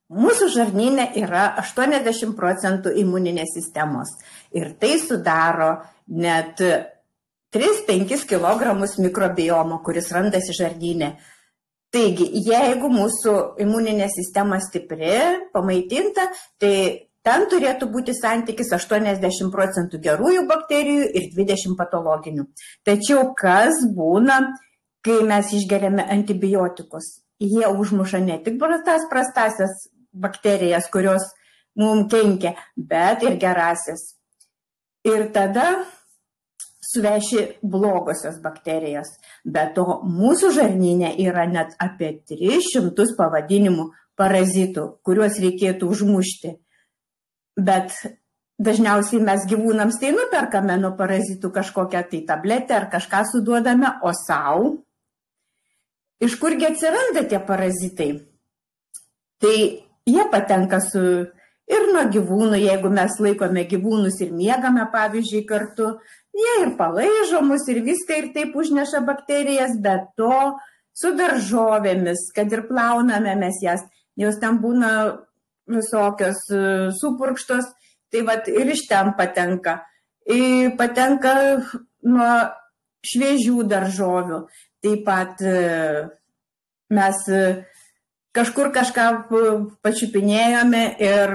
Mūsų žarnyne yra 80% imuninės sistemos ir tai sudaro net 3-5 kg mikrobiomo, kuris randasi žarnyne. Taigi, jeigu mūsų imuninė sistema stipri, pamaitinta, tai ten turėtų būti santykis 80% gerųjų bakterijų ir 20 patologinių. Tačiau kas būna, kai mes išgeriame antibiotikus? Jie užmuša ne tik prastasias bakterijas, kurios mums kenkia, bet ir gerasias. Ir tada suveši blogosios bakterijos. Be to, mūsų žarnyne yra net apie 300 pavadinimų parazitų, kuriuos reikėtų užmušti. Bet dažniausiai mes gyvūnams tai nuperkame nuo parazitų kažkokią tai tabletę ar kažką suduodame, o savo. Iš kurgi atsiranda tie parazitai? Tai jie patenka ir nuo gyvūnų, jeigu mes laikome gyvūnus ir miegame, pavyzdžiui, kartu, jie ir palaižo mus ir viską ir taip užneša bakterijas, bet to su daržovėmis, kad ir plauname mes jas, jos ten būna visokios supurkštos, tai vat ir iš ten patenka. Patenka nuo šviežių daržovių. Taip pat mes kažkur kažką pačiupinėjome ir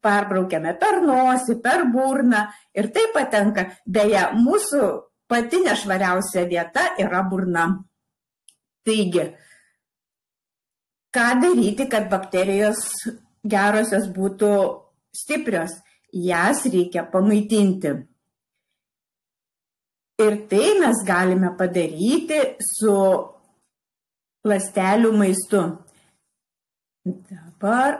perbraukėme per nosį, per burną ir tai patenka. Beje, mūsų pati nešvariausia vieta yra burna. Taigi, ką daryti, kad bakterijos gerosios būtų stiprios? Jas reikia pamaitinti. Ir tai mes galime padaryti su ląstelių maistu. Dabar